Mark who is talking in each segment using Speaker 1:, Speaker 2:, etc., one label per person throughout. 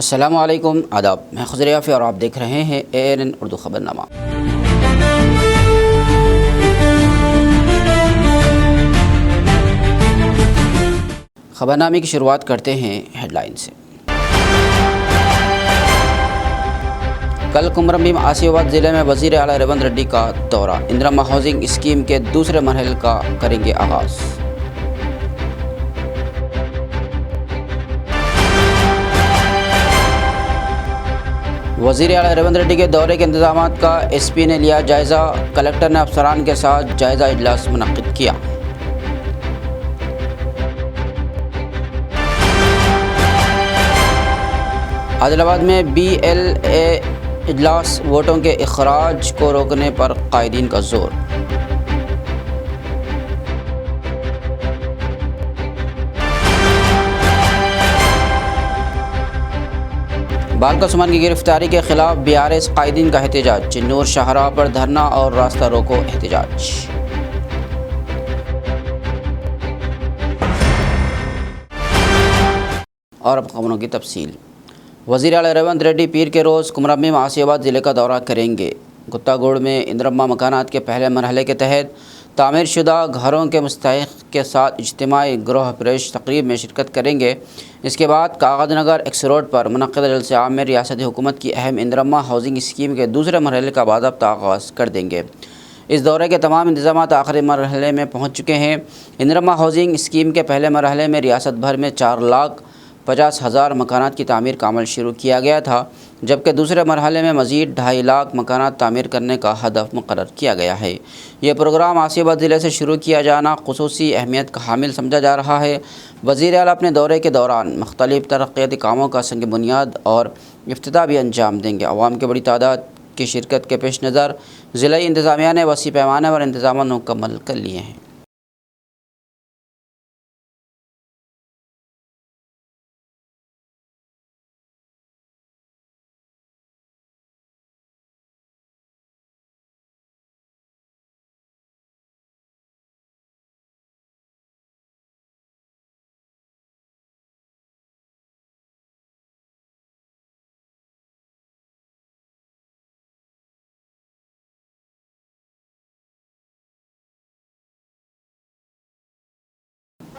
Speaker 1: अस्सलामु अलैकुम, आदाब। मैं खुजर याफ़ी और आप देख रहे हैं ANN उर्दू खबरनामा। खबरनामे की शुरुआत करते हैं हेडलाइन से। कल कुमरभीम आसिफाबाद ज़िले में वज़ीर आला रेवंत रेड्डी का दौरा। इंदिरा हाउसिंग स्कीम के दूसरे मरहले का करेंगे आगाज़। वज़ीर आला रेवंत रेड्डी के दौरे के इंतज़ामात का SP ने लिया जायज़ा। कलेक्टर ने अफसरान के साथ जायज़ा इजलास मुनक़्क़िद किया। आदिलाबाद में BLA इजलास, वोटों के इखराज को रोकने पर कायदीन का जोर। बालका सुमन की गिरफ्तारी के खिलाफ BRS कायदीन का एहतजाज। चिन्नूर शाहराह पर धरना और रास्ता रोको एहतजाज। और अब खबरों की तफसील। वज़ीर आला रेवंत रेड्डी पीर के रोज़ कुमरभीम आसिफाबाद ज़िले का दौरा करेंगे। गुत्तागुड़ में इंदिरा मकानात के पहले मरहले के तहत तामीर शुदा घरों के मुस्तहिक़ के साथ इज्तिमाई गृह प्रवेश तकरीब में शिरकत करेंगे। इसके बाद कागज़नगर एक्स रोड पर मुनक़्क़िदा जलसे आम में रियासती हुकूमत की अहम इंदिरा हाउसिंग स्कीम के दूसरे मरहले का बाज़ाब्ता आगाज़ कर देंगे। इस दौरे के तमाम इंतज़ामात आखिरी मरहले में पहुँच चुके हैं। इंदिरा हाउसिंग स्कीम के पहले मरहले में रियासत भर में 4,50,000 मकानात की तामीर का अमल शुरू किया गया था, जबकि दूसरे मरहले में मज़ीद 2.5 लाख मकानात तामीर करने का हदफ मुकर्रर किया गया है। ये प्रोग्राम आसिफाबाद ज़िले से शुरू किया जाना खुसूसी अहमियत का हामिल समझा जा रहा है। वज़ीर आला अपने दौरे के दौरान मुख्तलिफ़ तरक्याती कामों का संग बुनियाद और इफ्तिताह भी अंजाम देंगे। अवाम की बड़ी तादाद की शिरकत के पेश नज़र ज़िलाई इंतज़ामिया ने वसी पैमाने पर इंतज़ाम मुकम्मल कर लिए हैं।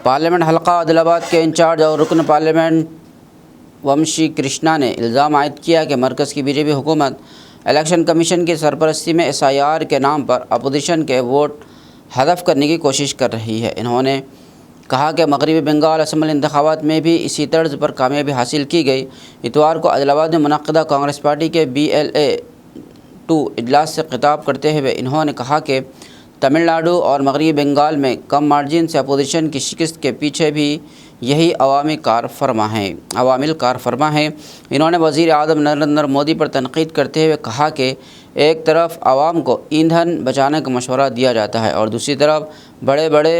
Speaker 1: पार्लियामेंट हल्का आदिलाबाद के इंचार्ज और रुकन पार्लियामेंट वंशी कृष्णा ने इल्ज़ाम आयद किया कि मरकज़ की BJP हुकूमत इलेक्शन कमीशन की सरपरस्ती में SIR के नाम पर अपोजिशन के वोट हदफ करने की कोशिश कर रही है। इन्होंने कहा कि मगरबी बंगाल असम्बली इंतखाबात में भी इसी तर्ज पर कामयाबी हासिल की गई। इतवार को आदिलाबाद में मुनक़्क़िदा कांग्रेस पार्टी के BLA 2 इजलास से खिताब करते हुए इन्होंने कहा कि तमिलनाडु और मगरबी बंगाल में कम मार्जिन से अपोजिशन की शिकस्त के पीछे भी यही अवामिल कार फरमा हैं। इन्होंने वज़ीर आज़म नरेंद्र मोदी पर तनक़ीद करते हुए कहा कि एक तरफ आवाम को ईंधन बचाने का मशवरा दिया जाता है और दूसरी तरफ बड़े बड़े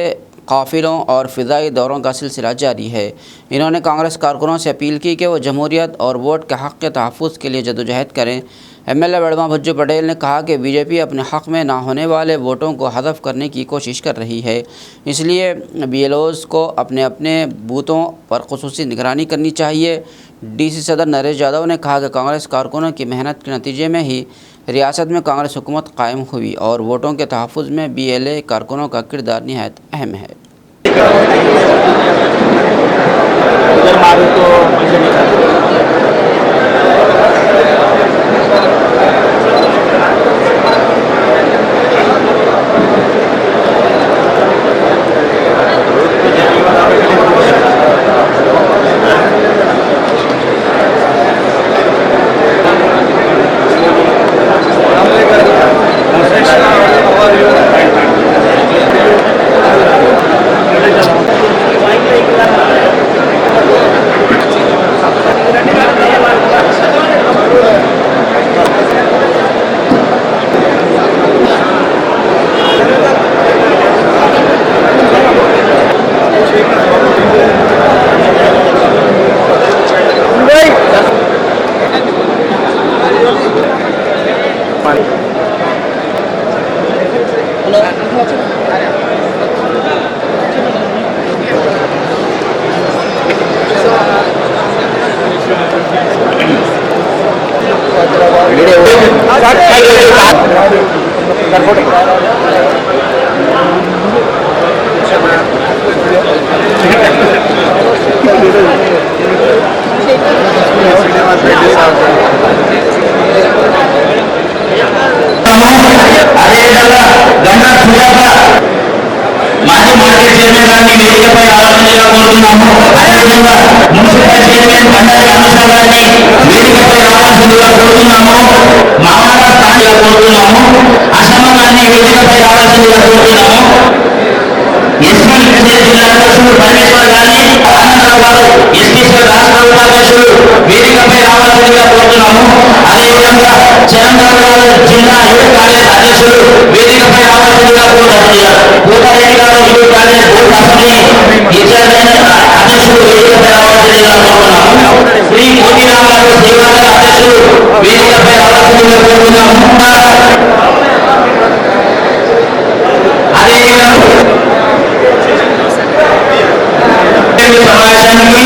Speaker 1: काफ़िलों और फ़िज़ाई दौरों का सिलसिला जारी है। इन्होंने कांग्रेस कारकुनों से अपील की कि वो जमहूरियत और वोट के हक़ के तहफ़्फ़ुज़ के लिए जदोजहद करें। MLA बड़मा भज्जू पटेल ने कहा कि BJP अपने हक़ में ना होने वाले वोटों को हदफ करने की कोशिश कर रही है, इसलिए BLOs को अपने अपने बूथों पर ख़ुसूसी निगरानी करनी चाहिए। DC सदर नरेश यादव ने कहा कि कांग्रेस कारकुनों की मेहनत के नतीजे में ही रियासत में कांग्रेस हुकूमत कायम हुई और वोटों के तहफ़्फ़ुज़ में BLA कारकुनों का किरदार निहायत अहम है।
Speaker 2: మాజీ మార్కెట్ చైర్మన్ గారిని వేదికపై ఆలోచనగా కోరుతున్నాము. అదేవిధంగా మున్సిపల్ చైర్మన్ బండారి అనుష గారిని వేదికపై రావాల్సిందిగా కోరుతున్నాము. మామూలు స్థానిగా కోరుతున్నాము. అసమ గారిని వేదికపై రావాల్సిందిగా కోరుతున్నాము. ఎస్పీ జిల్లా అధ్యక్షుడు పరమేశ్వర్ గారిని ఆనందరావు గారు ఎస్పీసీ రాష్ట్ర ఉపాధ్యక్షుడు వేదికపై రావాల్సిందిగా కోరుతున్నాము. అదేవిధంగా చంద్రబాబు గారు జిల్లా యువ కాంగ్రెస్ అధ్యక్షుడు వేదికపై రావాల్సిందిగా కోరుతున్నారు. కోటారెడ్డి గారు యువ కాంగ్రెస్ బూత్ అసెంబ్లీ అధ్యక్షుడు వేదికపై రావాల్సిందిగా కోరుతున్నాము. శ్రీ మోదీరామ్ గారు శ్రీవాస అధ్యక్షుడు వేదికపై రావాల్సిందిగా కోరుతున్నాము. అదేవిధంగా సమావేశానికి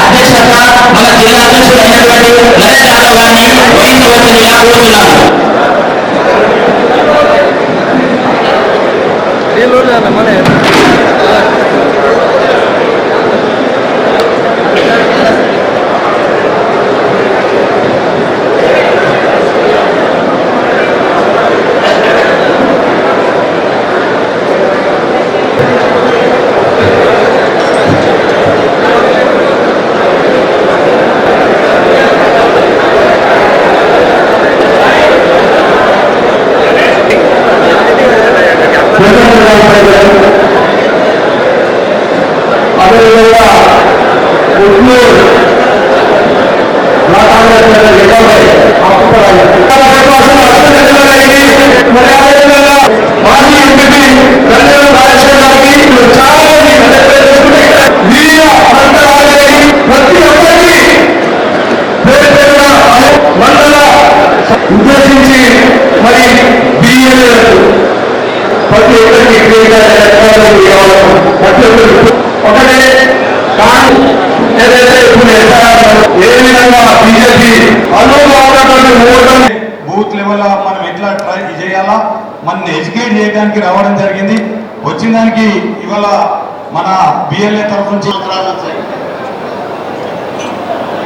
Speaker 2: అధ్యక్షత మన జిల్లా అధ్యక్షుడు అయినటువంటి నరేష్ యాదవ్ గారిని వహించవలసిందిగా కోరుతున్నాము.
Speaker 3: ఉద్దేశించి మరి ప్రతి ఒక్కరికి ఒకటే కానీ ఏదైతే ఇప్పుడు ఏ విధంగా బీజేపీ అనుభవం బూత్ లెవెల్ మనం ఎట్లా ట్రై చేయాలా మన ఎడ్యుకేట్ చేయడానికి రావడం జరిగింది. వచ్చిన దానికి ఇవాళ మన బిఎల్ఏ తరఫు నుంచి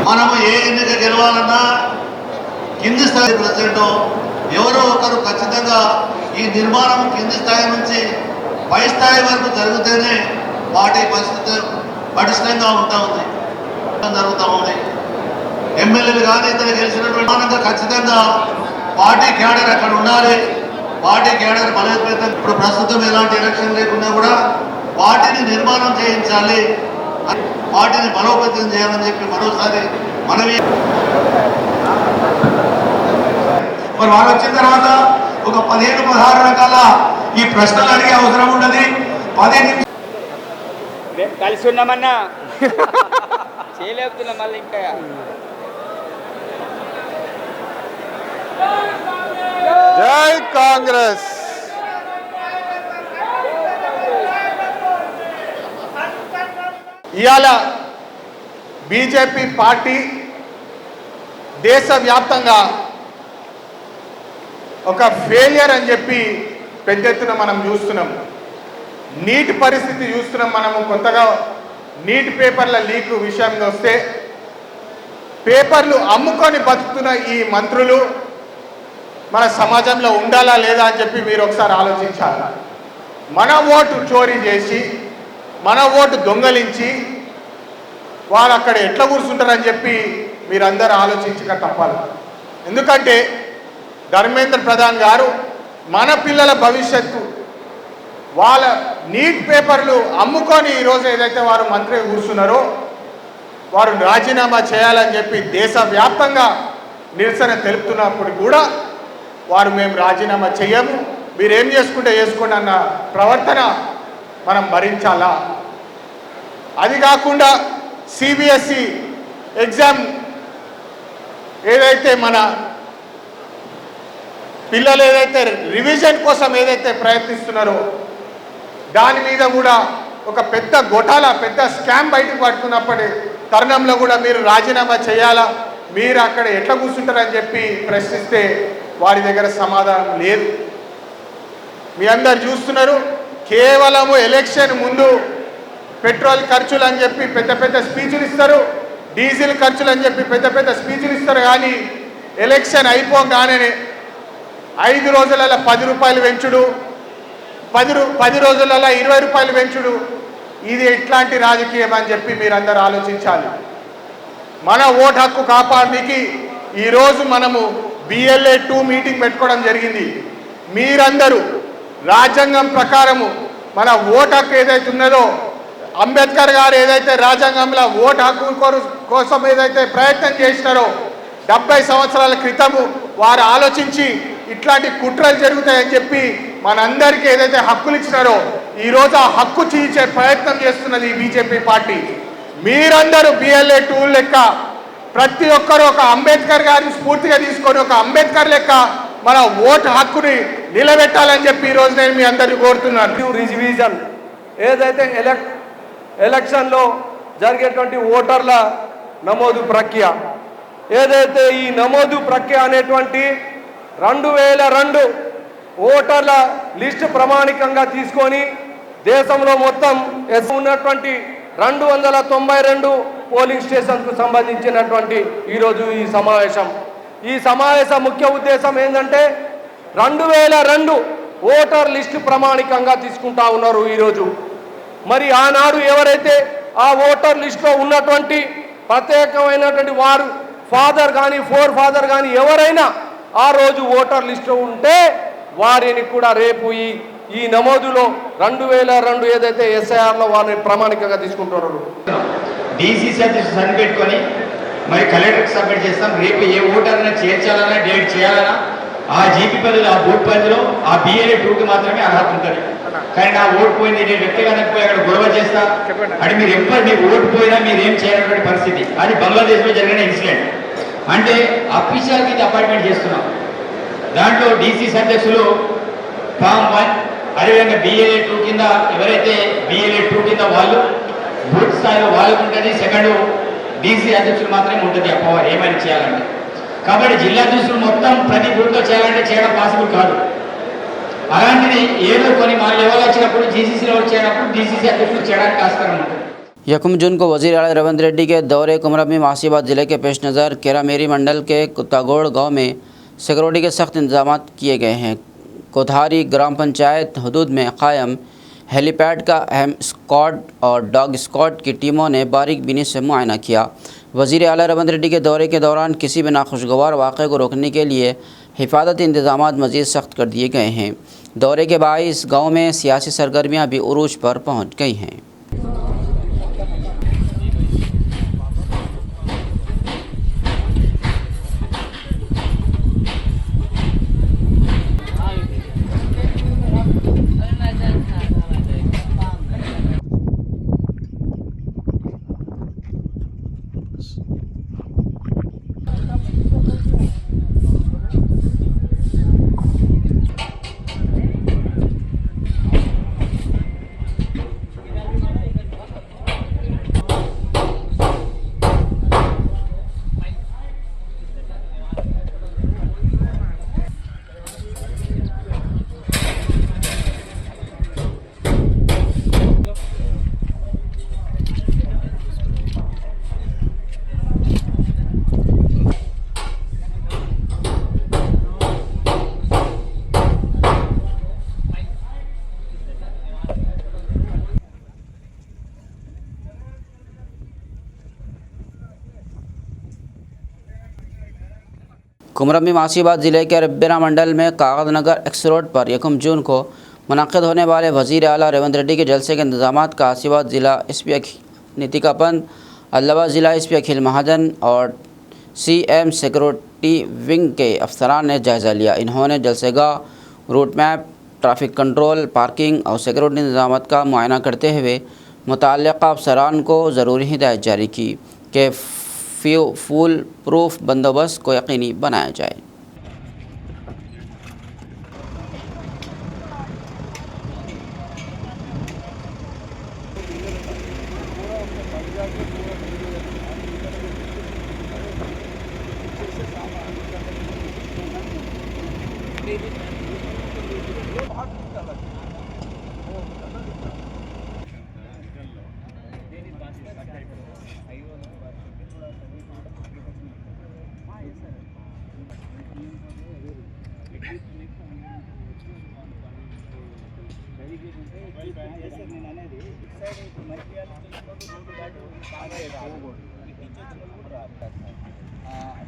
Speaker 4: మనము ఏ ఎన్నిక గెలవాలన్నా కింది స్థాయి ప్రెసిడెంట్ ఎవరో ఒకరు ఖచ్చితంగా ఈ నిర్మాణం కింది స్థాయి నుంచి పై స్థాయి వరకు జరిగితేనే పార్టీ పరిస్థితి పటిష్టంగా ఉంటా ఉంది జరుగుతూ ఉంది. ఎమ్మెల్యేలు కానీ ఇతను గెలిచినటువంటి ఖచ్చితంగా పార్టీ క్యాడర్ అక్కడ ఉండాలి. పార్టీ క్యాడర్ బలోపేతం ఇప్పుడు ప్రస్తుతం ఎలాంటి ఎలక్షన్ లేకున్నా కూడా పార్టీని నిర్మాణం చేయించాలి, పార్టీని బలోపేతం చేయాలని చెప్పి మరోసారి మనవి. మరి వారు వచ్చిన తర్వాత ఒక 15-16 రకాల ఈ ప్రశ్నలు అడిగే అవసరం ఉన్నది. 10
Speaker 5: కలిసి ఉన్నామన్నా చేయలేపుతున్నా మళ్ళీ ఇంకా
Speaker 3: జై కాంగ్రెస్. ఇవాళ బీజేపీ పార్టీ దేశవ్యాప్తంగా ఒక ఫెయిలియర్ అని చెప్పి పెద్ద ఎత్తున మనం చూస్తున్నాం. నీటి పరిస్థితి చూస్తున్నాం. మనము కొత్తగా నీటి పేపర్ల లీక్ విషయం వస్తే పేపర్లు అమ్ముకొని బతుకుతున్న ఈ మంత్రులు మన సమాజంలో ఉండాలా లేదా అని చెప్పి మీరు ఒకసారి ఆలోచించాలి. మన ఓటు చోరీ చేసి మన ఓటు దొంగలించి వాళ్ళు అక్కడ ఎట్లా కూర్చుంటారని చెప్పి మీరందరూ ఆలోచించక తప్పాలి. ఎందుకంటే ధర్మేంద్ర ప్రధాన్ గారు మన పిల్లల భవిష్యత్తు వాళ్ళ నీట్ పేపర్లు అమ్ముకొని ఈరోజు ఏదైతే వారు మంత్రిగా కూర్చున్నారో వారు రాజీనామా చేయాలని చెప్పి దేశవ్యాప్తంగా నిరసన తెలుపుతున్నప్పుడు కూడా వారు మేము రాజీనామా చేయము, మీరేం చేసుకుంటే చేసుకోండి అన్న ప్రవర్తన మనం భరించాలా. అది కాకుండా సిబిఎస్ఈ ఎగ్జామ్ ఏదైతే మన పిల్లలు ఏదైతే రివిజన్ కోసం ఏదైతే ప్రయత్నిస్తున్నారో దాని మీద కూడా ఒక పెద్ద గొటాల పెద్ద స్కామ్ బయటకు పడుతున్నప్పటి తరుణంలో కూడా మీరు రాజీనామా చేయాలా, మీరు అక్కడ ఎట్లా కూర్చుంటారని చెప్పి ప్రశ్నిస్తే వారి దగ్గర సమాధానం లేదు. మీ అందరు చూస్తున్నారు, కేవలము ఎలక్షన్ ముందు పెట్రోల్ ఖర్చులు అని చెప్పి పెద్ద పెద్ద స్పీచ్లు ఇస్తారు, డీజిల్ ఖర్చులు అని చెప్పి పెద్ద పెద్ద స్పీచ్లు ఇస్తారు. కానీ ఎలక్షన్ అయిపోగానే 5 రోజులలో 10 రూపాయలు పెంచుడు, 10 రోజులలో 20 రూపాయలు పెంచుడు, ఇది ఎట్లాంటి రాజకీయం అని చెప్పి మీరందరూ ఆలోచించాలి. మన ఓటు హక్కు కాపాడడానికి ఈరోజు మనము BLA 2 మీటింగ్ పెట్టుకోవడం జరిగింది. మీరందరూ రాజ్యాంగం ప్రకారము మన ఓటు హక్కు ఏదైతే ఉన్నదో, అంబేద్కర్ గారు ఏదైతే రాజ్యాంగంలో ఓటు హక్కు కోసం ఏదైతే ప్రయత్నం చేసినారో 70 సంవత్సరాల క్రితము వారు ఆలోచించి ఇట్లాంటి కుట్రలు జరుగుతాయని చెప్పి మనందరికీ ఏదైతే హక్కులు ఇచ్చినారో ఈరోజు ఆ హక్కు తీర్చే ప్రయత్నం చేస్తున్నది ఈ బీజేపీ పార్టీ. మీరందరూ BLA 2 లెక్క ప్రతి ఒక్కరు ఒక అంబేద్కర్ గారిని స్ఫూర్తిగా తీసుకొని ఒక అంబేద్కర్ లెక్క మన ఓటు హక్కుని నిలబెట్టాలని చెప్పి ఈరోజు నేను మీ అందరినీ కోరుతున్నాను.
Speaker 6: రివిజన్ ఏదైతే ఎలక్షన్లో జరిగేటువంటి ఓటర్ల నమోదు ప్రక్రియ ఏదైతే ఈ నమోదు ప్రక్రియ అనేటువంటి 2002 ఓటర్ల లిస్టు ప్రామాణికంగా తీసుకొని దేశంలో మొత్తం ఉన్నటువంటి 292 పోలింగ్ స్టేషన్కు సంబంధించినటువంటి ఈరోజు ఈ సమావేశం ముఖ్య ఉద్దేశం ఏంటంటే 2002 ఓటర్ లిస్టు ప్రామాణికంగా తీసుకుంటా ఉన్నారు ఈరోజు. మరి ఆనాడు ఎవరైతే ఆ ఓటర్ లిస్టులో ఉన్నటువంటి ప్రత్యేకమైనటువంటి వారు ఫాదర్ కానీ ఫాదర్ కానీ ఎవరైనా ఆ రోజు ఓటర్ లిస్టులో ఉంటే వారిని కూడా రేపు ఈ నమోదులో 2002 ఏదైతే SIRలో వారిని ప్రామాణికంగా తీసుకుంటున్నారు.
Speaker 7: DCC అధ్యక్షుడు సర్ని పెట్టుకొని మరి కలెక్టర్కి సబ్మిట్ చేస్తాం. రేపు ఏ ఓటర్ని చేర్చాలన్నా డేట్ చేయాలన్నా ఆ జీపీ పరిధిలో ఆ బూత్ పరిధిలో ఆ BLA 2కి మాత్రమే అర్హత ఉంటుంది. కానీ నా ఓటు పోయింది, నేను వ్యక్తిగతంగా పోయి అక్కడ గొడవ చేస్తా అంటే మీరు ఎవ్వరు మీ ఓటు పోయినా మీరు ఏం చేయనటువంటి పరిస్థితి. అది బంగ్లాదేశ్లో జరిగిన ఇన్సిడెంట్. అంటే అఫీషియల్కి ఇది అపాయింట్మెంట్ చేస్తున్నాం. దాంట్లో DCC అధ్యక్షులు ఫామ్ 1 అదేవిధంగా BLA 2 కింద ఎవరైతే BLA 2 కింద వాళ్ళు బూత్ స్థాయిలో వాళ్ళకు ఉంటుంది. సెకండ్ DC అధ్యక్షులు మాత్రమే ఉంటుంది ఆ పవర్ ఏమైనా చేయాలంటే. కాబట్టి జిల్లా అధ్యక్షులు మొత్తం ప్రతి బూత్లో చేయాలంటే చేయడం పాసిబుల్ కాదు. అలాంటిది ఏదో కొన్ని మా లెవెల్ వచ్చినప్పుడు GCC లెవెల్ చేయనప్పుడు DCC అధ్యక్షులు చేయడానికి ఆస్కారం ఉంటుంది.
Speaker 1: 1 जून को वज़ीर आला रेवंत रेड्डी के दौरे कुमरम में आसिफाबाद ज़िले के पेश नज़र केरामेरी मंडल के कुत्तागोड़ गांव में सिक्योरिटी के सख्त इंतजाम किए गए हैं। कोधारी ग्राम पंचायत हदूद में कायम हेलीपैड का अहम स्क्वाड और डॉग स्क्वाड की टीमों ने बारीक बीनी से मुआयना किया। वज़ीर आला रेवंत रेड्डी के दौरे के दौरान किसी भी नाखुशगवार वाक़े को रोकने के लिए हिफाजती इंतजाम मज़ीद सख्त कर दिए गए हैं। दौरे के बाइस गाँव में सियासी सरगर्मियाँ भी उरूज पर पहुँच गई हैं। कुमरम में आसिफाबाद ज़िले के रब्बेना मंडल में कागज़ नगर एक्स रोड पर 1 जून को मुनक़्क़िद होने वाले वज़ीर आला रेवंत रेड्डी के जलसे के इंतजाम का आसिफाबाद ज़िला SP नीतिका पंत, अल्लाहाबाद ज़िला SP अखिल महाजन और CM सिक्योरिटी विंग के अफसरान ने जायज़ा लिया। इन्होंने जलसेगाह, route map, traffic control, parking और सिक्योरिटी इंतजाम का मुआयना करते हुए मुतल्लिक़ा अफसरान को ज़रूरी हिदायत जारी की कि फुल प्रूफ बंदोबस्त को यकीनी बनाया जाए।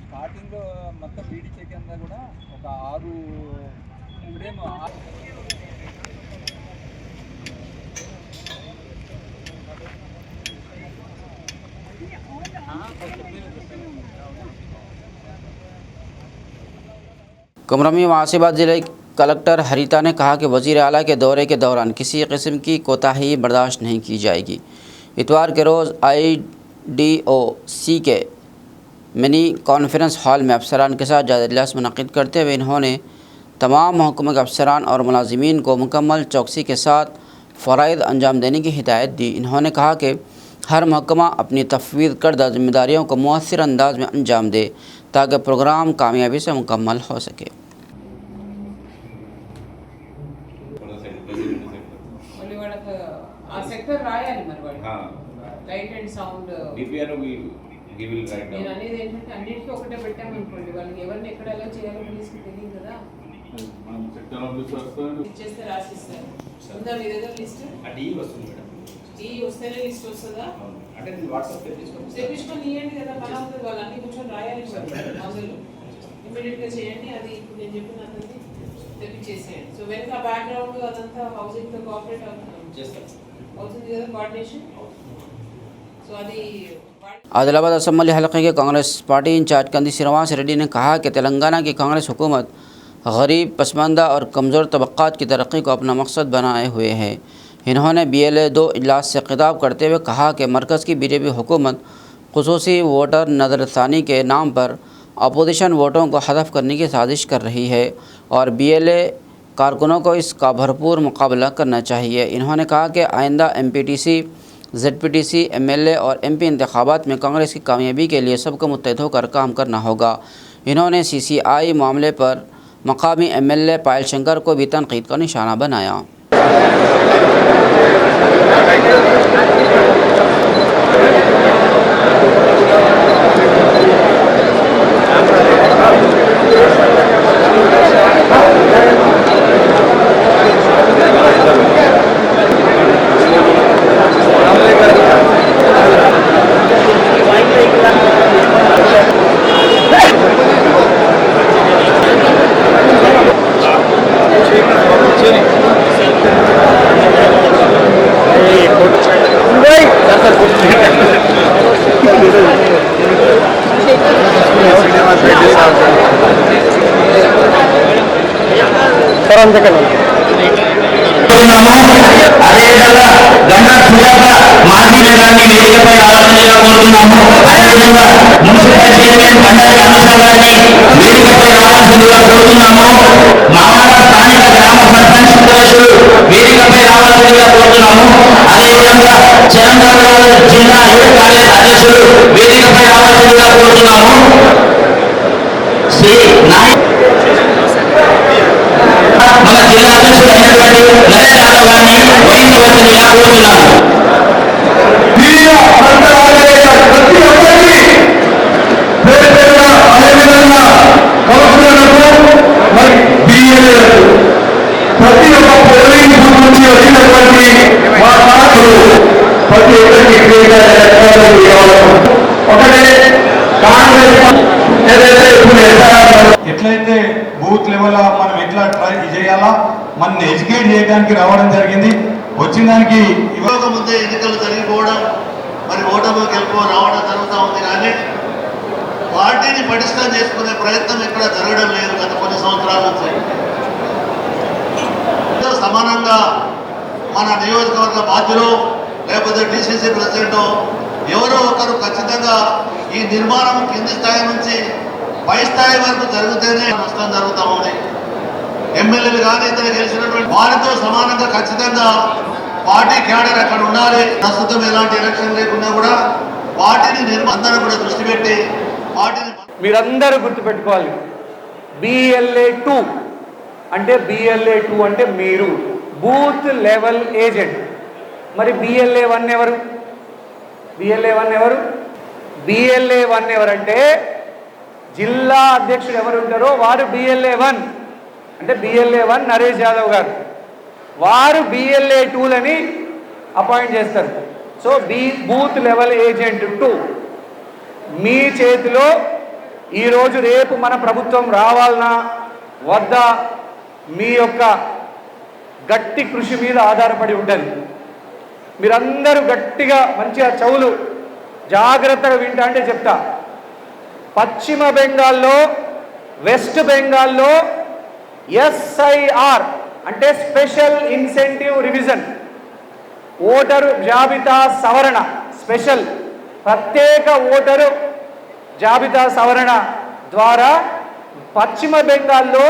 Speaker 8: స్టార్టింగ్ మొత్తం బీడీ చెక్ అంతా కూడా ఒక 6 ఇప్పుడేమో
Speaker 1: कुमरमी वासिबाद ज़िले कलेक्टर हरिता ने कहा कि वज़ीर आला के दौरे के दौरान किसी किस्म की कोताही बर्दाश्त नहीं की जाएगी। इतवार के रोज़ IDOC के मिनी कॉन्फ्रेंस हॉल में अफसरान के साथ जायज़ा इजलास मुनक़िद करते हुए इन्होंने तमाम महकमे के अफसरान और मुलाजिमीन को मुकम्मल चौकसी के साथ फ़राइज़ अंजाम देने की हिदायत दी। इन्होंने कहा कि हर महकमा अपनी तफ़वीज़ करदा ज़िम्मेदारियों को मुअस्सिर अंदाज में अंजाम दे ताकि प्रोग्राम कामयाबी से मुकम्मल हो सके।
Speaker 9: లైట్ అండ్ సౌండ్ నేను అనేది ఏంటంటే అన్నిటికీ ఒకటే పెట్టామనుకోండి, వాళ్ళకి ఎవరిని ఎక్కడ ఎలా చేయాలో పోలీసుకి తెలియదు కదా, ఇచ్చేస్తే రాసిస్తారు. ఉందా మీ దగ్గర లిస్ట్? ఈ వస్తేనే లిస్ట్ వస్తుందా? తెప్పించుకొని ఇవ్వండి కదా, పని అవుతుంది. వాళ్ళు అన్ని కూర్చొని రాయాలి అసలు ఇమీడియట్గా చేయండి. అది ఇప్పుడు నేను చెప్పిన అతన్ని తెప్పించేసేయండి. సో వెనక బ్యాక్గ్రౌండ్ అదంతా హౌసింగ్తో కోఆపరేట్ అవుతుంది కదా, కోఆర్డినేషన్. సో అది
Speaker 1: आदिलाबाद असम्बली हलक़े के कांग्रेस पार्टी इंचार्ज कंदी श्रीनिवास रेड्डी ने कहा कि तेलंगाना की कांग्रेस हुकूमत गरीब, पसमानदा और कमज़ोर तबक़ात की तरक्की को अपना मकसद बनाए हुए है। इन्होंने BLA-2 इजलास से खिताब करते हुए कहा कि मरकज़ की BJP हुकूमत ख़ुसूसी वोटर नज़रसानी के नाम पर अपोजिशन वोटों को हदफ करने की साजिश कर रही है और BLA कारकुनों को इसका भरपूर मुकाबला करना चाहिए। इन्होंने कहा कि आइंदा MPTC, ZPTC, MLA और MP इंतखाबात में कांग्रेस की कामयाबी के लिए सबको मुत्तहिद होकर काम करना होगा। इन्होंने CCI मामले पर मकामी MLA पायल शंकर को भी तनकीद का निशाना बनाया।
Speaker 2: అదేవిధంగా గంటా సుజాత మాజీ మేధాన్ని వేదికపై ఆలోచనగా కోరుతున్నాము. అదేవిధంగా మున్సిపల్ చైర్మన్ బండారి అనుష గారిని వేదికపై రావాల్సిందిగా కోరుతున్నాము. మావాడ స్థానిక గ్రామ సర్పంచ్ సురేషులు వేదికపై రావాల్సిందిగా కోరుతున్నాము. అదేవిధంగా తెలంగాణ జిల్లా యువ కాంగ్రెస్ అధ్యక్షులు వేదికపై రావాల్సిందిగా కోరుతున్నాము. శ్రీ నాయక్ మన జిల్లా అధ్యక్షుడు అయినటువంటి నరేష్ యాదవ్ గారిని వహించవలసిందిగా కోరుతున్నాము.
Speaker 4: ప్రతి ఒక్క పోలింగ్ బూత్ నుంచి వచ్చినటువంటి మా నాయకులు ప్రతి ఒక్కరికి ఒకటే కాంగ్రెస్ ఏదైతే ఎట్లయితే బూత్ లెవెల్ మనం ఎట్లా ట్రై చేయాలా మన ఎడ్యుకేట్ చేయడానికి రావడం జరిగింది. వచ్చిన దానికి
Speaker 10: ఇవాళ ముందే ఎన్నికలు జరిగిపోవడం, మరి ఓటమి గెలుపు రావడం జరుగుతూ ఉంది. కానీ పార్టీని పటిష్టం చేసుకునే ప్రయత్నం ఇక్కడ జరగడం లేదు గత కొన్ని సంవత్సరాల నుంచి. సమానంగా మన నియోజకవర్గ బాధ్యులు లేకపోతే DCC ప్రెసిడెంట్ ఎవరో ఒకరు ఖచ్చితంగా ఈ నిర్మాణం కింది స్థాయి నుంచి పై స్థాయి వరకు జరిగితేనే నష్టం జరుగుతూ ఉంది. ఎమ్మెల్యేలు కానీ ఇతర గెలిచినటువంటి వారితో సమానంగా ఖచ్చితంగా పార్టీ క్యాడర్ అక్కడ ఉండాలి. ప్రస్తుతం ఎలాంటి ఎలక్షన్ లేకున్నా కూడా పార్టీని అందరూ కూడా దృష్టి పెట్టి పార్టీని
Speaker 6: మీరందరూ గుర్తుపెట్టుకోవాలి. BLA-2 అంటే BLA-2 అంటే మీరు బూత్ లెవెల్ ఏజెంట్. మరి BLA-1 ఎవరు? BLA-1 ఎవరు? BLA-1 ఎవరంటే జిల్లా అధ్యక్షుడు ఎవరు ఉంటారో వారు BLA-1 అంటే BLA-1 నరేష్ యాదవ్ గారు. వారు BLA-2లని అపాయింట్ చేస్తారు. సో బూత్ లెవెల్ ఏజెంట్ 2 మీ చేతిలో ఈరోజు రేపు మన ప్రభుత్వం రావాలన్నా వద్దా మీ యొక్క గట్టి కృషి మీద ఆధారపడి ఉంటుంది. మీరందరూ గట్టిగా మంచిగా చెవులు జాగ్రత్తగా వింటా అంటే చెప్తా. పశ్చిమ బెంగాల్లో, వెస్ట్ బెంగాల్లో SIR అంటే స్పెషల్ ఇన్సెంటివ్ రివిజన్, ఓటరు జాబితా సవరణ, స్పెషల్ ప్రత్యేక ఓటరు జాబితా సవరణ ద్వారా పశ్చిమ బెంగాల్లో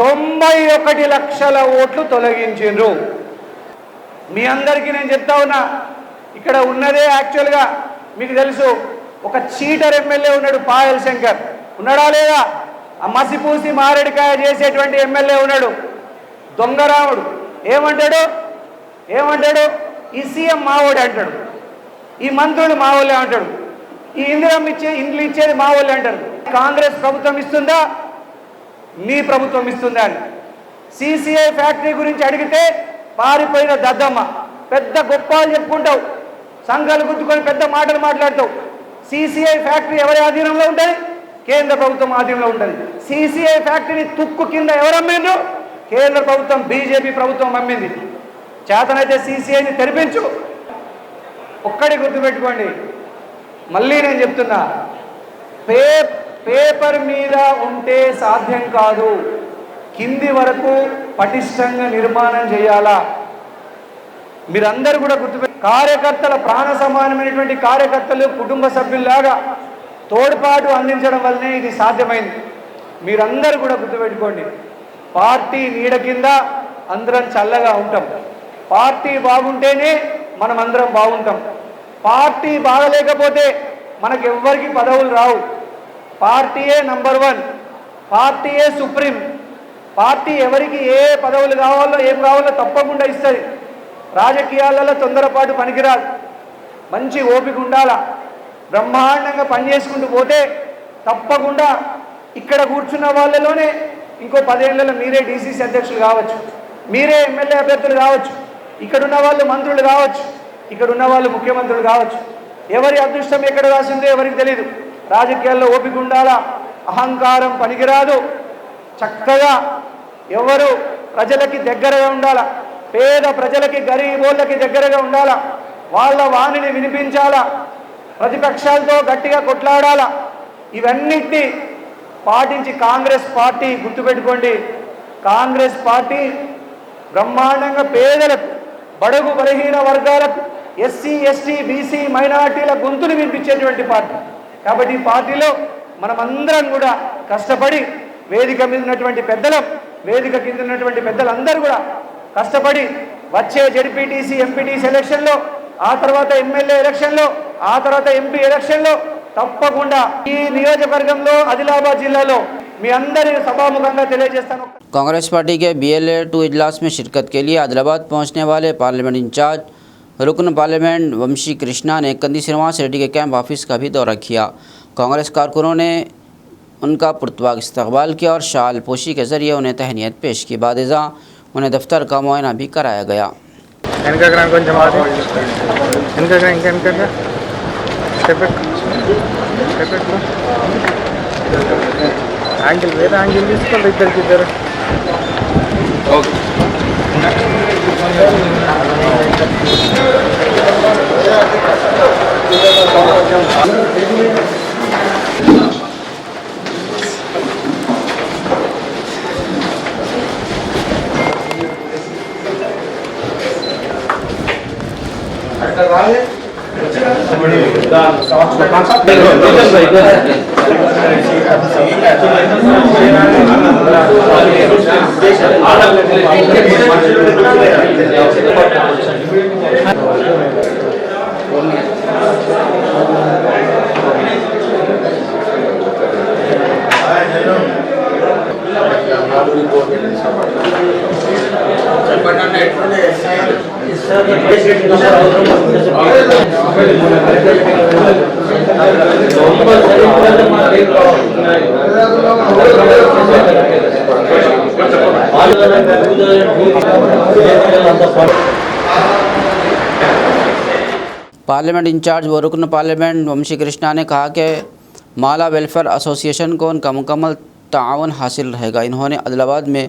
Speaker 6: 91 లక్షల ఓట్లు తొలగించిండ్రు. మీ అందరికీ నేను చెప్తా ఉన్నా, ఇక్కడ ఉన్నదే యాక్చువల్గా మీకు తెలుసు, ఒక చీటర్ ఎమ్మెల్యే ఉన్నాడు, పాయల్ శంకర్ ఉన్నాడా లేదా? ఆ మసిపూసి మారేడికాయ చేసేటువంటి ఎమ్మెల్యే ఉన్నాడు, దొంగరాముడు. ఏమంటాడు? ఈ సీఎం మావోడే అంటాడు, ఈ మంత్రులు మావోలే అంటాడు, ఈ ఇండ్లు ఇచ్చేది మావోలే అంటారు. కాంగ్రెస్ ప్రభుత్వం ఇస్తుందా, మీ ప్రభుత్వం ఇస్తుందా అని. CCI ఫ్యాక్టరీ గురించి అడిగితే పారిపోయిన దద్దమ్మ, పెద్ద గొప్పలు చెప్పుకుంటావు, సంఘాలు గుర్తుకొని పెద్ద మాటలు మాట్లాడతావు. CCI ఫ్యాక్టరీ ఎవరి ఆధీనంలో ఉంటుంది? కేంద్ర ప్రభుత్వం ఆధీనంలో ఉంటుంది. CCI ఫ్యాక్టరీని తుక్కు కింద ఎవరు అమ్మిండ్రు? కేంద్ర ప్రభుత్వం, BJP ప్రభుత్వం అమ్మింది. చేతనైతే CCIని తెరిపించు. ఒక్కడి గుర్తుపెట్టుకోండి, మళ్ళీ నేను చెప్తున్నా, పేపర్ మీద ఉంటే సాధ్యం కాదు, కింది వరకు పటిష్టంగా నిర్మాణం చేయాలా. మీరందరూ కూడా గుర్తుపెట్టు, కార్యకర్తల ప్రాణ సమానమైనటువంటి కార్యకర్తలు కుటుంబ సభ్యుల్లాగా తోడ్పాటు అందించడం వల్లనే ఇది సాధ్యమైంది. మీరందరూ కూడా గుర్తుపెట్టుకోండి, పార్టీ నీడ కింద అందరం చల్లగా ఉంటాం. పార్టీ బాగుంటేనే మనం అందరం బాగుంటాం. పార్టీ బాగలేకపోతే మనకు ఎవ్వరికి పదవులు రావు. పార్టీయే నంబర్ 1, పార్టీయే సుప్రీం. పార్టీ ఎవరికి ఏ పదవులు కావాలో ఏం కావాలో తప్పకుండా ఇస్తుంది. రాజకీయాలలో తొందరపాటు పనికిరాదు, మంచి ఓపిక ఉండాలా, బ్రహ్మాండంగా పనిచేసుకుంటూ పోతే తప్పకుండా ఇక్కడ కూర్చున్న వాళ్ళలోనే ఇంకో 10 ఏళ్లలో మీరే DCC అధ్యక్షులు కావచ్చు, మీరే ఎమ్మెల్యే అభ్యర్థులు కావచ్చు, ఇక్కడున్న వాళ్ళు మంత్రులు కావచ్చు, ఇక్కడున్న వాళ్ళు ముఖ్యమంత్రులు కావచ్చు. ఎవరి అదృష్టం ఎక్కడ రాసిందో ఎవరికి తెలియదు. రాజకీయాల్లో ఓపిక ఉండాలా, అహంకారం పనికిరాదు. చక్కగా ఎవరు ప్రజలకి దగ్గరగా ఉండాలా, పేద ప్రజలకి, గరీబోళ్ళకి దగ్గరగా ఉండాలా, వాళ్ళ వాణిని వినిపించాలా, ప్రతిపక్షాలతో గట్టిగా కొట్లాడాలా. ఇవన్నిటినీ పాటించి కాంగ్రెస్ పార్టీ, గుర్తుపెట్టుకోండి, కాంగ్రెస్ పార్టీ బ్రహ్మాండంగా పేదలకు, బడుగు బలహీన వర్గాలకు, SC, ST, BC మైనార్టీల గొంతులు వినిపించేటువంటి పార్టీ. కాబట్టి ఈ పార్టీలో మనమందరం కూడా కష్టపడి, వేదిక మీద ఉన్నటువంటి పెద్దలం, వేదిక కింద ఉన్నటువంటి పెద్దలందరూ కూడా కష్టపడి వచ్చే JDPTC, MPTC ఎలక్షన్లో, ఆ తర్వాత ఎమ్మెల్యే ఎలక్షన్లో, ఆ తర్వాత MP ఎలక్షన్లో తప్పకుండా ఈ నియోజకవర్గంలో ఆదిలాబాద్ జిల్లాలో మీ అందరి సభాముఖంగా తెలియజేస్తాను.
Speaker 1: कांग्रेस पार्टी के BLA 2 इजलास में शिरकत के लिए आदिलाबाद पहुंचने वाले पार्लियामेंट इंचार्ज रुकन पार्लियामेंट वंशी कृष्णा ने कंदी श्रीनिवास रेड्डी के कैंप ऑफिस का भी दौरा किया। कांग्रेस कारकुनों ने उनका पुरतवाग इस्तकबाल किया और शाल पोशी के ज़रिए उन्हें तहनीत पेश की। बाद उन्हें दफ्तर का मुआयना भी कराया गया।
Speaker 8: యాంగిల్ వేరే యాంగిల్ తీసుకోండి ఇద్దరు. ఓకే
Speaker 1: पार्लियामेंट इंचार्ज व रुकन पार्लियामेंट वंशी कृष्णा ने कहा कि माला वेलफेयर एसोसिएशन को उनका मुकम्मल ताउन हासिल रहेगा। इन्होंने आदिलाबाद में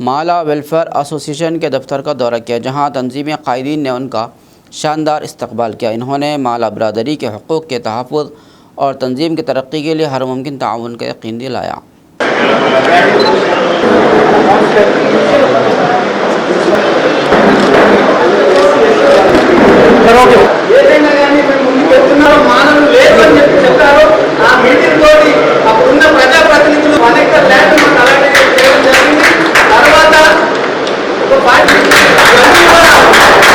Speaker 1: माला वेलफेयर एसोसिएशन के दफ्तर का दौरा किया, जहां तंजीमी कायदीन ने उनका शानदार इस्तकबाल किया। इन्होंने माला बरादरी के हकूक़ के तहफ़्फ़ुज़ और तंजीम की तरक्की के लिए हर मुमकिन ताउन का यकीन दिलाया।
Speaker 6: ఏదైనా కానీ మేము ముందుకు వెళ్తున్నారో మానవులు లేదు అని చెప్పారో ఆ మీటింగ్ తోటి అప్పుడున్న ప్రజాప్రతినిధులు అనేక ల్యాండ్ మాకు అలాగే చేయడం జరిగింది. తర్వాత ఒక పార్టీ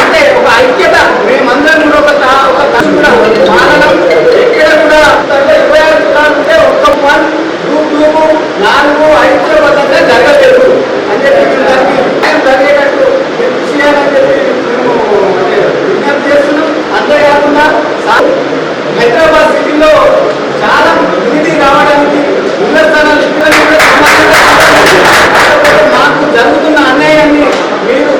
Speaker 6: అంటే ఒక ఐక్యత మేమందరం కూడా ఒక కూడా మానడం ఎక్కడ కూడా 26 ఉంటే ఒక్క 1, 2, 4, 5 వద్ద జరగలేదు అని చెప్పి దానికి జరిగేటట్టు కృషి చేయాలని చెప్పి చేస్తున్నాం. అంతేకాకుండా హైదరాబాద్ సిటీలో చాలా నిధి రావడానికి ఇళ్ల స్థానాలు మాకు జరుగుతున్న అన్యాయాన్ని మీరు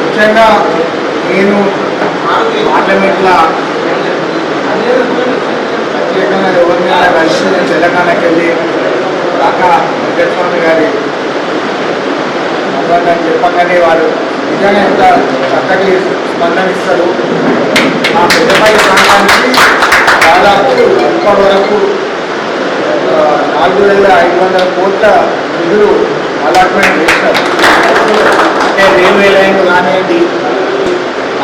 Speaker 3: ముఖ్యంగా నేను పార్లమెంట్లో ప్రత్యేకంగా ఎవరినైనా కలిసి నేను తెలంగాణకి వెళ్ళి కాకా వెంకటస్వామి గారి అవ్వని చెప్పగానే వారు నిజంగా ఎంత చక్కటి స్పందనిస్తారు. ఆ పెద్దపల్లి ప్రాంతానికి దాదాపు ఇప్పటి వరకు 4,500 కోట్ల నిధులు అలాట్మెంట్ చేశారు. అంటే రైల్వే లైన్ కానివ్వండి,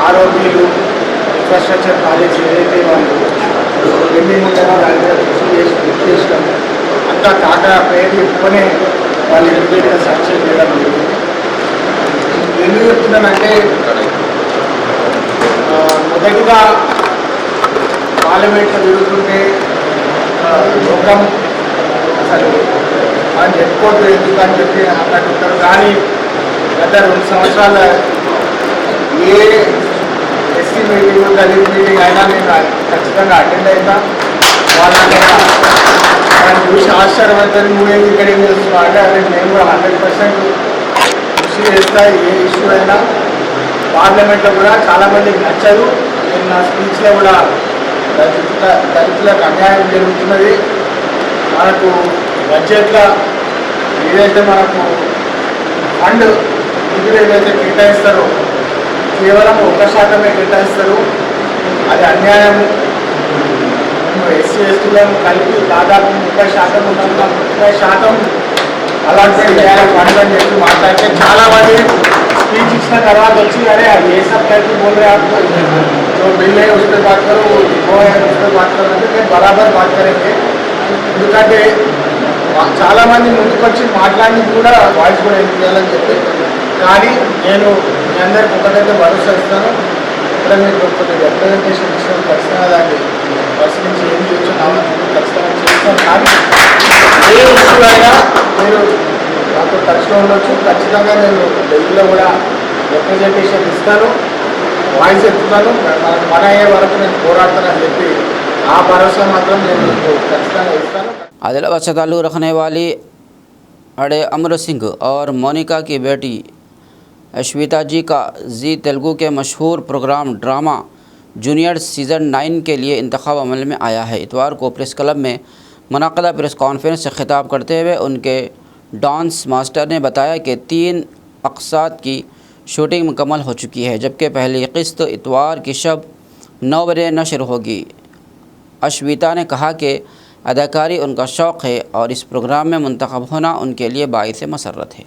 Speaker 3: ఆరోగ్యాలు, ఇన్ఫ్రాస్ట్రక్చర్ కాలేజ్ ఏదైతే వాళ్ళు పెండింగ్ ఉంటారో దాని మీద కృషి చేసినాం. అంతా కాక పేరు ఎక్కువనే వాళ్ళు ఇమీడియట్గా సక్సెస్ చేయడం జరిగింది. ఎందుకు చెప్తున్నానంటే మొదటిగా పార్లమెంట్లో జరుగుతుంటే లోకం అసలు మనం చెప్పుకోవద్దు ఎందుకని చెప్పి అన్నట్టుంటారు. కానీ గత 2 సంవత్సరాల ఏ ఎస్సీ మీటింగ్, దళిత మీటింగ్ అయినా నేను ఖచ్చితంగా అటెండ్ అవుతా. వాళ్ళని చూసి ఆశ్చర్యపడతారు, నువ్వేమి ఇక్కడ ఏం చేస్తున్నావు అంటే అది నేను కూడా 100% కృషి చేస్తా. ఏ ఇష్యూ అయినా పార్లమెంట్లో కూడా చాలామందికి నచ్చదు. నేను నా స్పీచ్లో కూడా దళితులకు అన్యాయం జరుగుతున్నది, మనకు బడ్జెట్లో ఏదైతే మనకు ఫండ్ నిధులు ఏదైతే కేటాయిస్తారో కేవలం 1% కేటాయిస్తారు, అది అన్యాయం. ఎస్సీ ఎస్టీలను కలిపి దాదాపు 30% ఉన్నంత 30% అలాట్మెంట్ చేయాలి ఫండ్ అని చెప్పి మాట్లాడితే చాలామంది స్పీచ్ ఇచ్చిన తర్వాత వచ్చి అరే అది ఏ सब कहते बोल रहे आपको जो बिल है उस पर बात करो, वो है उस पर बात करो అంటే నేను బరాబర్ బాత్ కరెంगे. ఎందుకంటే చాలామంది ముందుకు వచ్చి మాట్లాడి కూడా వాయిస్ కూడా వినిపించాలని చెప్పి. కానీ నేను మీ అందరికి ఒకటైతే భరోసా ఇస్తాను, ఇక్కడ మీకు కొన్ని రిప్రజెంటేషన్ ఇచ్చిన ఖచ్చితంగా దాన్ని పరిశీలించి ఏం చేస్తున్నామో ఖచ్చితంగా చేస్తాను. కానీ ఏ ఇష్యూ అయినా మీరు నాతో టచ్లో ఉండొచ్చు. ఖచ్చితంగా నేను ఢిల్లీలో కూడా రిప్రజెంటేషన్ ఇస్తాను, వాయిస్ ఎత్తుతాను. మన అయ్యే వరకు నేను పోరాడతానని చెప్పి ఆ భరోసా మాత్రం నేను ఖచ్చితంగా ఇస్తాను.
Speaker 1: आदिलाबाद से ताल्लुक़ रखने वाली अड़े अमर सिंह और मोनिका की बेटी अश्विता जी का जी तेलुगु के मशहूर प्रोग्राम ड्रामा जूनियर सीज़न 9 के लिए इंतखाब अमल में आया है। इतवार को प्रेस क्लब में मुनाक़दा प्रेस कॉन्फ्रेंस से खिताब करते हुए उनके डांस मास्टर ने बताया कि 3 अक़सात की शूटिंग मुकम्मल हो चुकी है, जबकि पहली किस्त इतवार की शब 9 बजे नशर होगी। अश्विता ने कहा कि अदाकारी उनका शौक़ है और इस प्रोग्राम में मुंतखब होना उनके लिए बाइस मसरत है।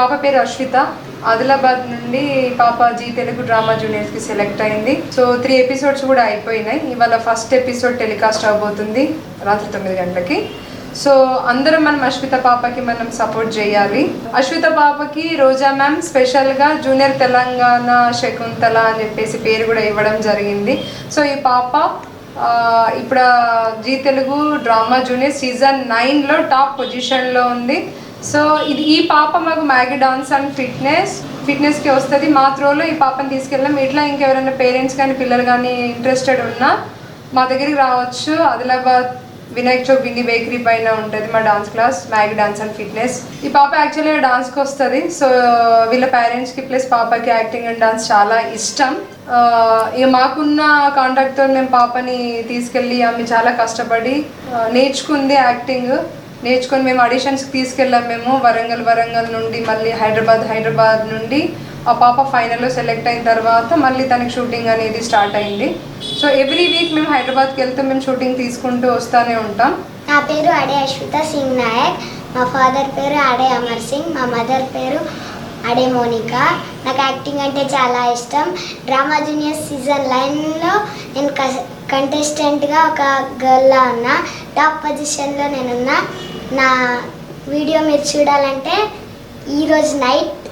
Speaker 11: పాప పేరు అశ్విత, ఆదిలాబాద్ నుండి పాప జీ తెలుగు డ్రామా జూనియర్స్కి సెలెక్ట్ అయింది. సో 3 ఎపిసోడ్స్ కూడా అయిపోయినాయి. ఇవాళ ఫస్ట్ ఎపిసోడ్ టెలికాస్ట్ అవబోతుంది రాత్రి 9 గంటలకి. సో అందరం మనం అశ్విత పాపకి మనం సపోర్ట్ చేయాలి. అశ్విత పాపకి రోజా మ్యామ్ స్పెషల్గా జూనియర్ తెలంగాణ శకుంతల అని చెప్పేసి పేరు కూడా ఇవ్వడం జరిగింది. సో ఈ పాప ఇప్పుడు Zee Telugu drama junior season 9లో టాప్ పొజిషన్లో ఉంది. సో ఈ పాప మాకు మ్యాగీ డాన్స్ అండ్ ఫిట్నెస్కి వస్తుంది. మా త్రోలో ఈ పాపని తీసుకెళ్ళాం. ఇట్లా ఇంకెవరైనా పేరెంట్స్ కానీ పిల్లలు కానీ ఇంట్రెస్టెడ్ ఉన్నా మా దగ్గరికి రావచ్చు. ఆదిలాబాద్ వినాయక్ చౌక్ బిండి బేకరీ పైన ఉంటుంది మా dance class, Maggi dance and fitness. ఈ పాప యాక్చువల్గా డాన్స్కి వస్తుంది. సో వీళ్ళ పేరెంట్స్కి ప్లస్ పాపకి యాక్టింగ్ అండ్ డాన్స్ చాలా ఇష్టం. ఇక మాకున్న కాంటాక్ట్తో మేము పాపని తీసుకెళ్ళి ఆమె చాలా కష్టపడి నేర్చుకుంది యాక్టింగ్. నేర్చుకొని మేము ఆడిషన్స్కి తీసుకెళ్ళాం. మేము వరంగల్ నుండి మళ్ళీ హైదరాబాద్ నుండి ఆ పాప ఫైనల్లో సెలెక్ట్ అయిన తర్వాత మళ్ళీ తనకి షూటింగ్ అనేది స్టార్ట్ అయింది. సో ఎవ్రీ వీక్ మేము హైదరాబాద్కి వెళ్తే మేము షూటింగ్ తీసుకుంటూ వస్తూనే ఉంటాం.
Speaker 12: నా పేరు అడే అశ్విత సింగ్ నాయక్. మా ఫాదర్ పేరు అడే అమర్ సింగ్, మా మదర్ పేరు అడే మోనికా. నాకు యాక్టింగ్ అంటే చాలా ఇష్టం. డ్రామా జూనియర్ సీజన్ 9లో నేను కంటెస్టెంట్గా ఒక గర్ల్లా ఉన్నా. టాప్ పొజిషన్లో నేనున్నా. నా వీడియో మీరు చూడాలంటే ఈరోజు నైట్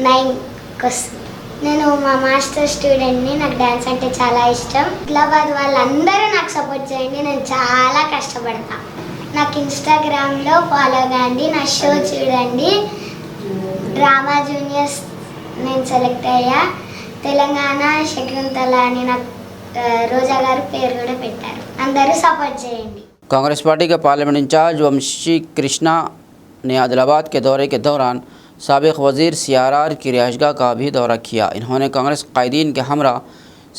Speaker 12: 9కి వస్తుంది. నేను మా మాస్టర్ స్టూడెంట్ని. నాకు డ్యాన్స్ అంటే చాలా ఇష్టం. ఆదిలాబాద్ వాళ్ళందరూ నాకు సపోర్ట్ చేయండి. నేను చాలా కష్టపడతా. నాకు ఇన్స్టాగ్రామ్లో ఫాలో కాండి, నా షో చూడండి. డ్రామా జూనియర్స్ నేను సెలెక్ట్ అయ్యా. తెలంగాణ శకుంతల అని నాకు రోజా గారు పేరు కూడా పెట్టారు. అందరూ సపోర్ట్ చేయండి.
Speaker 1: कांग्रेस पार्टी के पार्लियामेंट इंचार्ज वंशी कृष्णा ने आदिलाबाद के दौरे के दौरान साबिक वज़ीर CRR की रिहाइशगाह का भी दौरा किया। इन्होंने कांग्रेस कायदीन के हमरा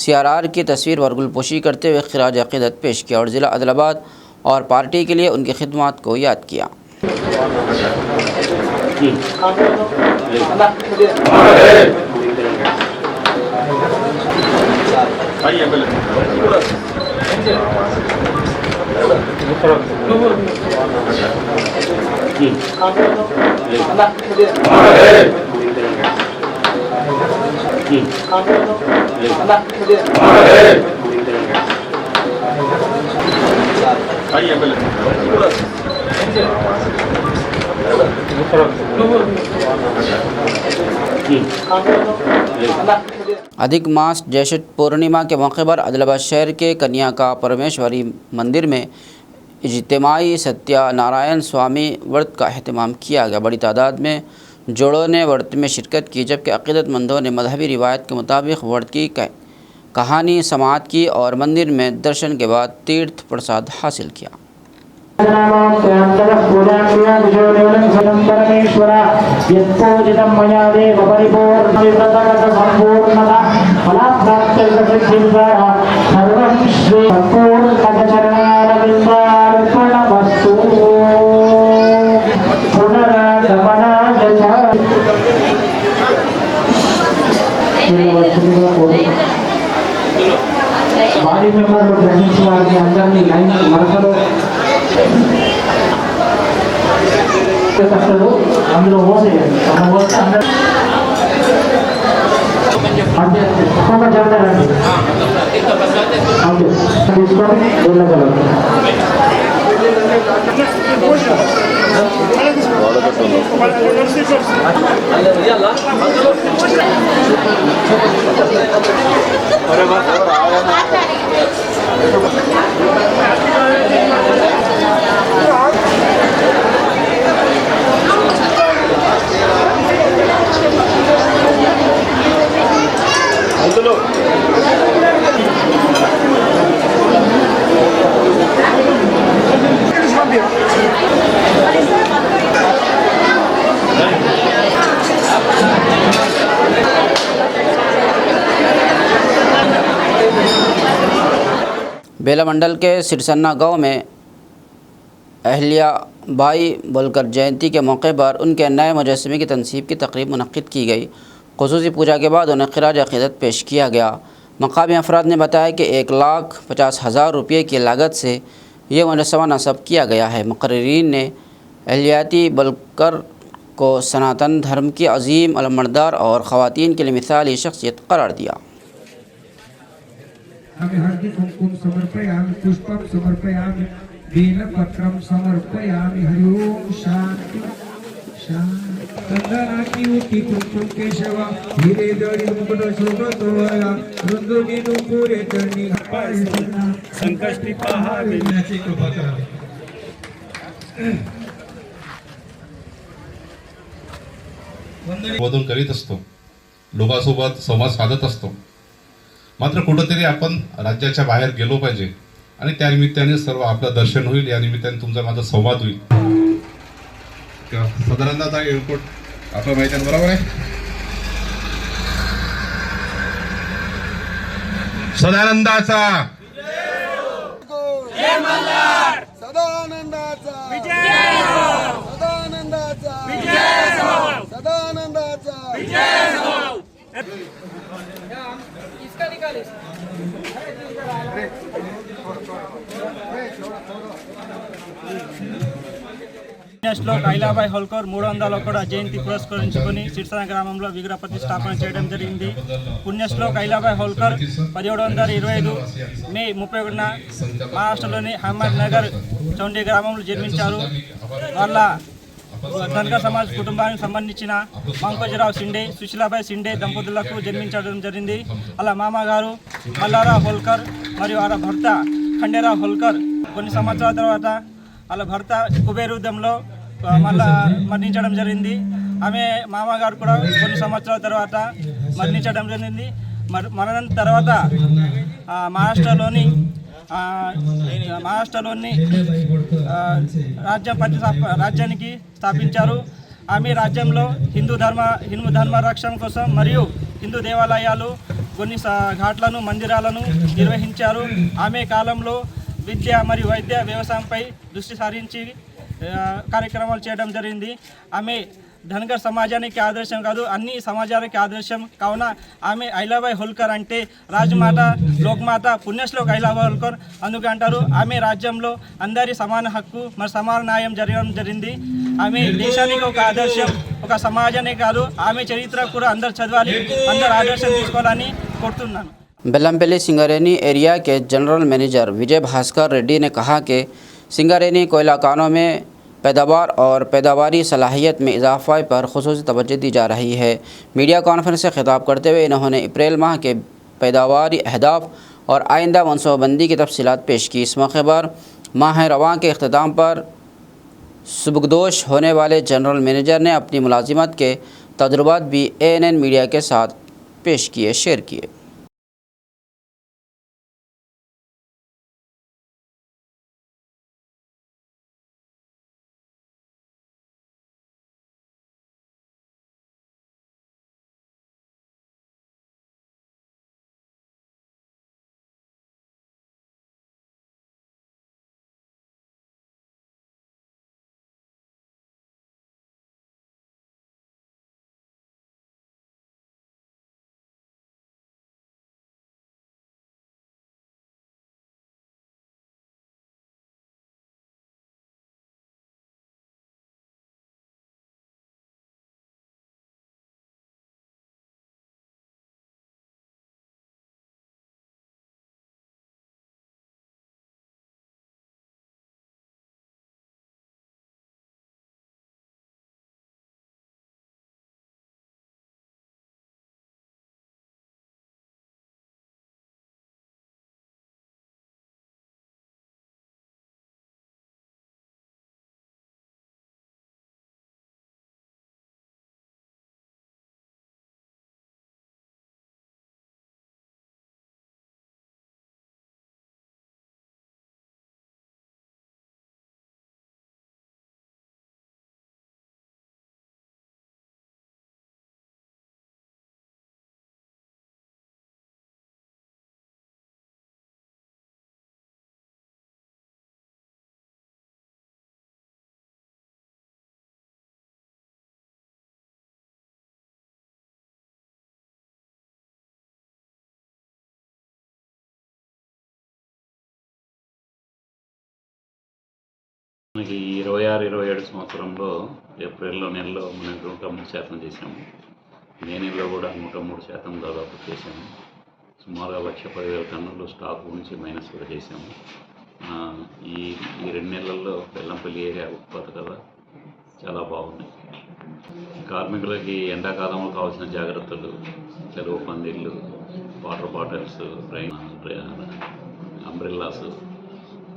Speaker 1: CRR की तस्वीर पर गुलपोशी करते हुए खिराज अक़ीदत पेश किया और ज़िला आदिलाबाद और पार्टी के लिए उनकी खिदमत को याद किया। अधिक मास ज्येष्ठ पूर्णिमा के मौके पर आदिलाबाद शहर के कन्या का परमेश्वरी मंदिर में इज्तिमाई सत्यनारायण स्वामी व्रत का अहतमाम किया गया। बड़ी तादाद में जोड़ों ने व्रत में शिरकत की, जबकि अक़ीदतमंदों ने मजहबी रिवायत के मुताबिक व्रत की कहानी समाअत की और मंदिर में दर्शन के बाद तीर्थ प्रसाद हासिल किया।
Speaker 13: బాడీ మెంబర్లు గ్రహించిన వారిని అందరినీ లైన్ వరుసలో కట్టలు అందులో పోసేయండి. పోస్తే అందరూ అంటే ఒక్కొక్క జరుగుతారండి. అంతే తీసుకొని వెళ్ళగలరు.
Speaker 1: बेला मंडल के सिरसन्ना गांव में अहल्याबाई बोलकर जयंती के मौके पर उनके नए मुजस्समे की तनसीब की तकरीब मुनक्किद की गई। ख़ुसूसी पूजा के बाद उन्हें खिराज अक़ीदत पेश किया गया। मकामी अफराद ने बताया कि 1,50,000 रुपये की लागत से ये मुजस्समा नस्ब किया गया है। मुक़र्रिरीन ने अहलियाती बोलकर को सनातन धर्म की अजीम अलमर्दार और ख़वातीन के लिए मिसाली शख्सियत करार दिया।
Speaker 13: हमें हल्दी कुमकुम समर्पयामि पुष्पम समर्पयामि बेलपत्रम समर्पयामि हरि ओम शांति शांति कंदनाकी उठी कुमकुम केशव हीरे जड़ी मुकुट शोभतोया रुंदुनी नुपुरे चरणी संकष्टी पहावे नाची कृपा करावी।
Speaker 14: बदल करीत असतो, लोकांसोबत संवाद साधत असतो, मात्र कुठंतरी आपण राज्याच्या बाहेर गेलो पाहिजे आणि त्या निमित्ताने सर्व आपलं दर्शन होईल, या निमित्ताने तुमचा माझा संवाद होईल। सदानंदाचा एअरपोर्ट आपलं माहिती आहे बरोबर आहे। सदानंदाचा
Speaker 15: जय मल्हार, सदानंदाचा विजय हो, सदानंदाचा विजय हो, सदानंदाचा विजय हो। इसका निकाले
Speaker 16: శ్లోక్ ఐలాబాయ్ హోల్కర్ 301వ జయంతి పురస్కరించుకొని సిర్సన గ్రామంలో విగ్రహ ప్రతిష్టాపన చేయడం జరిగింది। పుణ్యశ్లోక్ ఐలాబాయ్ హోల్కర్ 1725 మే 31న మహారాష్ట్రలోని అహ్మద్ నగర్ చౌండి గ్రామంలో జన్మించారు। వాళ్ళ ధన్గర్ సమాజ్ కుటుంబానికి సంబంధించిన పంకజరావు సిండే, సుశీలాబాయి సిండే దంపతులకు జన్మించడం జరిగింది। అలా మామగారు మల్లారావు హోల్కర్ మరియు వాళ్ళ భర్త ఖండేరావు హోల్కర్ కొన్ని సంవత్సరాల తర్వాత వాళ్ళ భర్త కుబేర్ యుద్ధంలో మళ్ళా మరణించడం జరిగింది। ఆమె మామగారు కూడా కొన్ని సంవత్సరాల తర్వాత మరణించడం జరిగింది। మరణం తర్వాత మహారాష్ట్రలోని రాజ్యానికి స్థాపించారు। ఆమె రాజ్యంలో హిందూ ధర్మ రక్షణ కోసం మరియు హిందూ దేవాలయాలు కొన్ని ఘాట్లను మందిరాలను నిర్వహించారు। ఆమె కాలంలో విద్య మరియు వైద్య వ్యవసాయంపై దృష్టి సారించి కార్యక్రమాలు చేయడం జరిగింది। ఆమె ధన్గర్ సమాజానికి ఆదర్శం కాదు, అన్ని సమాజానికి ఆదర్శం కావున ఆమె ఐలాబాయ్ హోల్కర్ అంటే రాజమాత, లోక్మాత, పుణ్యశ్లోక్ ఐలాబాయ్ హోల్కర్ అందుకు అంటారు। ఆమె రాజ్యంలో అందరి సమాన హక్కు మరి సమాన న్యాయం జరగడం జరిగింది। ఆమె దేశానికి ఒక ఆదర్శం, ఒక సమాజానికి కాదు, ఆమె చరిత్ర కూడా అందరు చదవాలి, అందరు ఆదర్శం తీసుకోవాలని కోరుతున్నాను।
Speaker 1: बेल्लमपल्ली सिंगरेनी एरिया के जनरल मैनेजर विजय भास्कर रेड्डी ने कहा कि सिंगरेनी कोयला कानों में पैदावार और पैदावारी सलाहियत में इजाफा पर खुसूसी तवज्जो दी जा रही है। मीडिया कॉन्फ्रेंस से खिताब करते हुए इन्होंने अप्रैल माह के पैदावारी अहदाफ और आइंदा मनसूबाबंदी की तफसीलात पेश की। इस मौके पर माह रवां के अख्ताम पर सुबकदोश होने वाले जनरल मैनेजर ने अपनी मुलाजिमत के तजुर्बात भी ANN मीडिया के साथ पेश किए, शेयर किए।
Speaker 17: మనకి 26-27 సంవత్సరంలో ఏప్రిల్లో నెలలో మనం 103% చేసాము. మే నెలలో కూడా 103% దాదాపు చేసాము. సుమారుగా 1,10,000 టన్నులు స్టాక్ నుంచి మైనస్ కూడా చేసాము. ఈ 2 నెలల్లో బెల్లంపల్లి ఏరియా ఉత్పాదకత చాలా బాగున్నాయి. కార్మికులకి ఎండాకాలంలో కావాల్సిన జాగ్రత్తలు, చెరువు పందిళ్ళు, వాటర్ బాటిల్స్, అంబ్రెల్లాస్,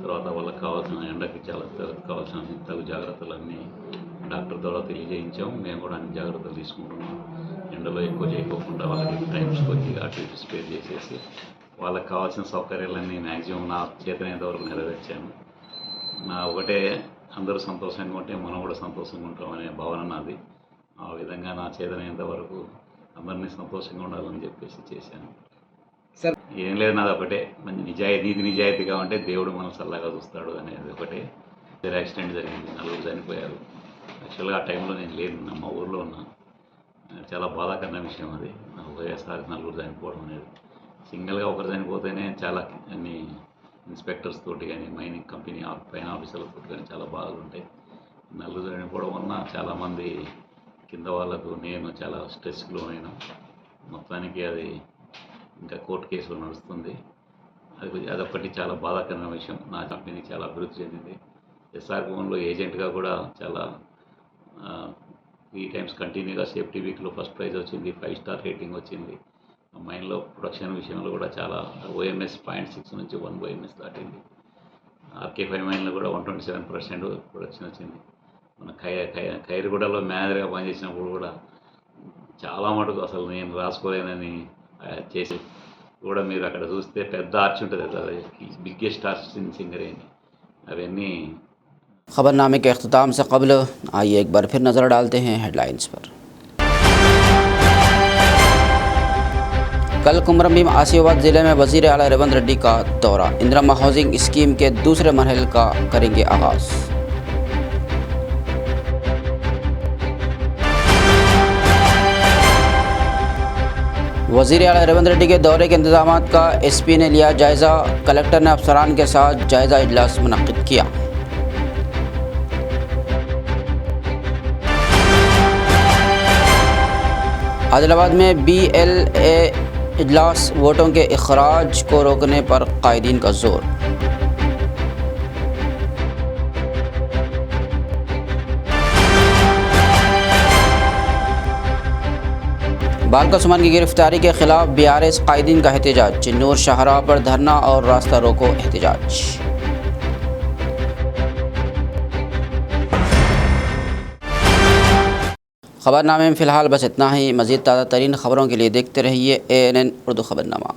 Speaker 17: తర్వాత వాళ్ళకి కావాల్సిన ఎండకి చాలా కావాల్సిన తగు జాగ్రత్తలన్నీ డాక్టర్ ద్వారా తెలియజేయించాము. మేము కూడా అన్ని జాగ్రత్తలు తీసుకుంటున్నాం. ఎండలో ఎక్కువ చేయకోకుండా వాళ్ళకి టైమ్స్ కొద్దిగా అటు ఇటు స్పేర్ చేసేసి వాళ్ళకి కావాల్సిన సౌకర్యాలన్నీ మ్యాక్సిమం నా చేతనైనంత వరకు నెరవేర్చాను. నా ఒకటే అందరూ సంతోషంగా ఉంటే మనం కూడా సంతోషంగా ఉంటామనే భావన నాది. ఆ విధంగా నా చేతనైనంత వరకు అందరినీ సంతోషంగా ఉండాలని చెప్పేసి చేశాను.
Speaker 6: సార్
Speaker 17: ఏం లేదు, నాది ఒకటే, మంచి నిజాయితీగా ఉంటే దేవుడు మనం చల్లగా చూస్తాడు అనేది ఒకటే. యాక్సిడెంట్ జరిగింది, 4 చనిపోయారు. యాక్చువల్గా ఆ టైంలో నేను లేదు, మా ఊర్లో ఉన్నా. చాలా బాధాకరమైన విషయం అది. ఒకేసారి 4 చనిపోవడం అనేది. సింగిల్గా ఒకరు చనిపోతేనే చాలా అన్ని ఇన్స్పెక్టర్స్ తోటి కానీ మైనింగ్ కంపెనీ పైన ఆఫీసర్లతో కానీ చాలా బాధలు ఉంటాయి. 4 చనిపోవడం వలన చాలామంది కింద వాళ్ళకు నేను చాలా స్ట్రెస్కి లోనైనా. మొత్తానికి అది ఇంకా కోర్టు కేసులో నడుస్తుంది. అదొకటి చాలా బాధాకరమైన విషయం. నా కంపెనీ చాలా అభివృద్ధి చెందింది. ఎస్ఆర్ భవన్లో ఏజెంట్గా కూడా చాలా 3 టైమ్స్ కంటిన్యూగా సేఫ్టీ వీక్లో ఫస్ట్ ప్రైజ్ వచ్చింది, 5 స్టార్ రేటింగ్ వచ్చింది. మైన్లో ప్రొడక్షన్ విషయంలో కూడా చాలా OMS 0.6 నుంచి 1 OMS దాటింది. RK5 మైన్లో కూడా 127% ప్రొడక్షన్ వచ్చింది. మన ఖైరుగూడలో మేనేజర్గా పనిచేసినప్పుడు కూడా చాలా మటుకు అసలు నేను రాసుకోలేనని చేసి కూడా మీరు అక్కడ చూస్తే పెద్ద ఆర్చ్ ఉంటుంది కదా, బిగ్గెస్ట్ ఆర్చ్ ఇన్ సింగరేణి. అవన్నీ
Speaker 1: खबरनामे के अख्ताम से कबल आइए एक बार फिर नज़र डालते हैं हेडलाइंस पर। कल कुमरम आसिफाबाद ज़िले में वज़ीर आला रेवंत रेड्डी का दौरा। इंदिरा हाउसिंग स्कीम के दूसरे मरहले का करेंगे आगाज़। वज़ीर आला रेवंत रेड्डी के दौरे के इंतजाम का SP ने लिया जायज़ा। कलेक्टर ने अफसरान के साथ जायज़ा इजलास मुनक़्क़िद किया। आदिलाबाद में BLA इजलास, वोटों के इखराज को रोकने पर कायदीन का जोर। बालका सुमन की गिरफ्तारी के खिलाफ BRS कायदीन का एहतजाज। चिन्नूर शाहराह पर धरना और रास्ता रोको एहतजाज। खबरनामे में फ़िलहाल बस इतना ही। मज़ीद ताज़ा तरीन ख़बरों के लिए देखते रहिए ANN उर्दू खबरनामा।